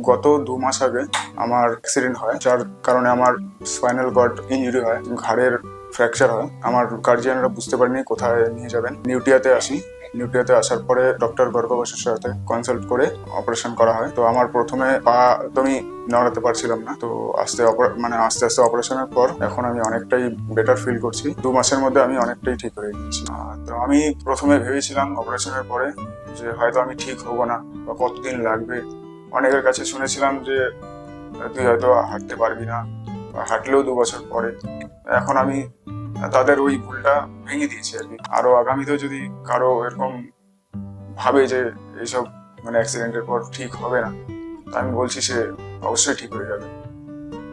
গত 2 মাস আগে আমার অ্যাক্সিডেন্ট হয়, যার কারণে আমার স্পাইনাল কর্ড ইনজুরি হয়, ঘাড়ের ফ্র্যাকচার হয়। আমার গার্জিয়ানরা বুঝতে পারেনি কোথায় নিয়ে যাবেন। নিউটিয়াতে আসি। নিউটিয়াতে আসার পরে ডক্টর গর্গবাসের সাথে কনসাল্ট করে অপারেশন করা হয়। তো আমার প্রথমে পা একদমই নড়াতে পারছিলাম না। তো আস্তে আস্তে অপারেশনের পর এখন আমি অনেকটাই বেটার ফিল করছি। 2 মাসের মধ্যে আমি অনেকটাই ঠিক হয়ে গেছি। তো আমি প্রথমে ভেবেছিলাম অপারেশনের পরে যে হয়তো আমি ঠিক হব না বা কতদিন লাগবে। অনেকের কাছে শুনেছিলাম যে তুই হয়তো হাঁটতে পারবি না, বা হাঁটলেও 2 বছর পরে। এখন আমি তাদের ওই ভুলটা ভেঙে দিয়েছি আর কি। আরো আগামীতেও যদি কারো এরকম ভাবে যে এইসব অ্যাক্সিডেন্টের পর ঠিক হবে না, তা আমি বলছি সে অবশ্যই ঠিক হয়ে যাবে।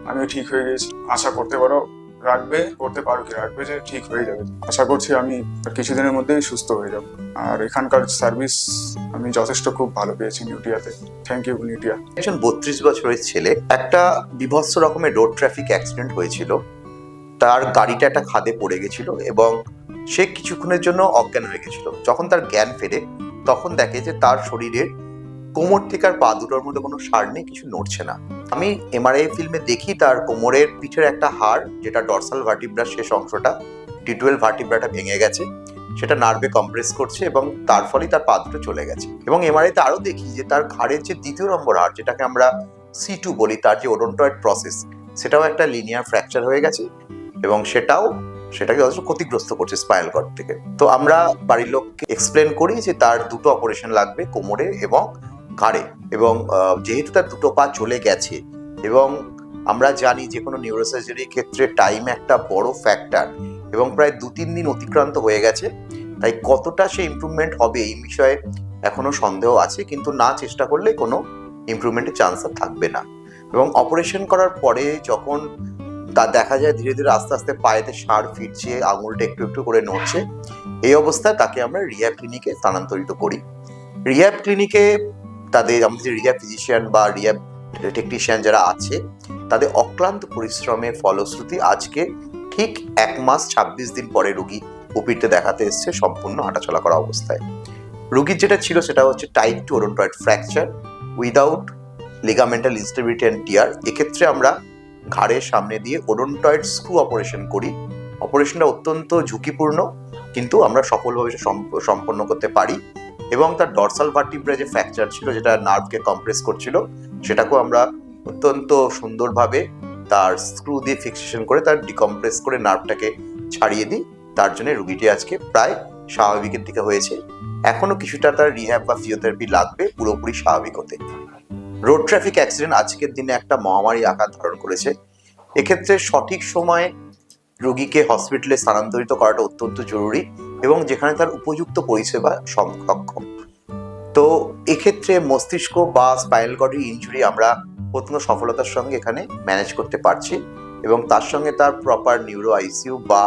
আমিও ঠিক হয়ে গেছি, আশা করতে পারো যে ঠিক হয়ে যাবে। আশা করছি আমি কিছুদিনের মধ্যেই সুস্থ হয়ে যাব। আর এখানকার সার্ভিস আমি যথেষ্ট খুব ভালো পেয়েছি নিউটিয়াতে। Thank you Neotia. একজন 32 বছরের ছেলে, একটা বিভৎস রকমের রোড ট্রাফিক অ্যাক্সিডেন্ট হয়েছিল। তার গাড়িটা একটা খাদে পড়ে গেছিল এবং সে কিছুক্ষণের জন্য অজ্ঞান হয়ে গেছিল। যখন তার জ্ঞান ফেরে তখন দেখে যে তার শরীরের কোমর থেকে আর পা দুটোর মধ্যে কোনো সার নেই, কিছু নড়ছে না। আমি এমআরআই ফিল্মে দেখি তার কোমরের পিঠের একটা হাড়, যেটা ডরসাল ভার্টিব্রার শেষ অংশটা, T12 ভার্টিব্রাটা ভেঙে গেছে, সেটা নার্ভে কম্প্রেস করছে এবং তার ফলেই তার পা দুটো চলে গেছে। এবং এমআরআইতে আরো দেখি যে তার ঘাড়ের যে দ্বিতীয় নম্বর হাড়, যেটাকে আমরা C2 বলি, তার যে ওডন্টয়েড প্রসেস, সেটাও একটা লিনিয়ার ফ্র্যাকচার হয়ে গেছে এবং সেটাকে যথেষ্ট ক্ষতিগ্রস্ত করছে স্পাইনাল কর্ড থেকে। তো আমরা বাড়ির লোককে এক্সপ্লেন করি যে তার দুটো অপারেশন লাগবে, কোমরে এবং ঘাড়ে। এবং যেহেতু তার দুটো পা চলে গেছে এবং আমরা জানি যে কোনো নিউরোসার্জারির ক্ষেত্রে টাইম একটা বড় ফ্যাক্টর এবং প্রায় 2-3 দিন অতিক্রান্ত হয়ে গেছে, তাই কতটা সে ইমপ্রুভমেন্ট হবে এই বিষয়ে এখনো সন্দেহ আছে, কিন্তু না চেষ্টা করলে কোনো ইমপ্রুভমেন্টের চান্স আর থাকবে না। এবং অপারেশন করার পরে যখন তা দেখা যায় ধীরে ধীরে আস্তে আস্তে পায়েতে সার ফিরছে, আঙুলটা একটু একটু করে নড়ছে, এই অবস্থায় তাকে আমরা রিহ্যাব ক্লিনিকে স্থানান্তরিত করি। রিহ্যাব ক্লিনিকে আমাদের যে রিহ্যাব ফিজিশিয়ান বা রিহ্যাব টেকনিশিয়ান যারা আছে, তাদের অক্লান্ত পরিশ্রমের ফলশ্রুতি আজকে ঠিক 1 মাস 26 দিন পরে রুগী ওপিতে দেখাতে এসছে সম্পূর্ণ হাঁটাচলা করা অবস্থায়। রুগীর যেটা ছিল সেটা হচ্ছে type 2 odontoid fracture without ligamental instability and tear. এক্ষেত্রে আমরা ঘাড়ের সামনে দিয়ে ওডন্টয়েড স্ক্রু অপারেশন করি। অপারেশনটা অত্যন্ত ঝুঁকিপূর্ণ, কিন্তু আমরা সফলভাবে সম্পন্ন করতে পারি। এবং তার ডরসাল ভার্টিব্রা যে ফ্র্যাকচার ছিল, যেটা নার্ভকে কম্প্রেস করছিল, সেটাকেও আমরা অত্যন্ত সুন্দরভাবে তার স্ক্রু দিয়ে ফিক্সেশন করে তার ডিকম্প্রেস করে নার্ভটাকে ছাড়িয়ে দিই। তার জন্য রুগীটি আজকে প্রায় স্বাভাবিকের দিকে হয়েছে। এখনো কিছুটা তার রিহ্যাব বা ফিজিওথেরাপি লাগবে পুরোপুরি স্বাভাবিক হতে। রোড ট্রাফিক অ্যাক্সিডেন্ট আজকের দিনে একটা মহামারী আকার ধারণ করেছে। এক্ষেত্রে সঠিক সময়ে রোগীকে হসপিটালে স্থানান্তরিত করাটা অত্যন্ত জরুরি এবং যেখানে তার উপযুক্ত পরিষেবা সক্ষম। তো এক্ষেত্রে মস্তিষ্ক বা স্পাইনাল কর্ডের ইনজুরি আমরা অত্যন্ত সফলতার সঙ্গে এখানে ম্যানেজ করতে পারছি এবং তার সঙ্গে তার প্রপার নিউরো আইসিইউ বা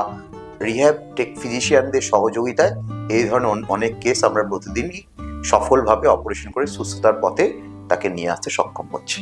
রিহ্যাব ফিজিশিয়ানদের সহযোগিতায় এই ধরনের অনেক কেস আমরা প্রতিদিনই সফলভাবে অপারেশন করে সুস্থতার পথে তাকে নিয়ে আসতে সক্ষম হচ্ছি।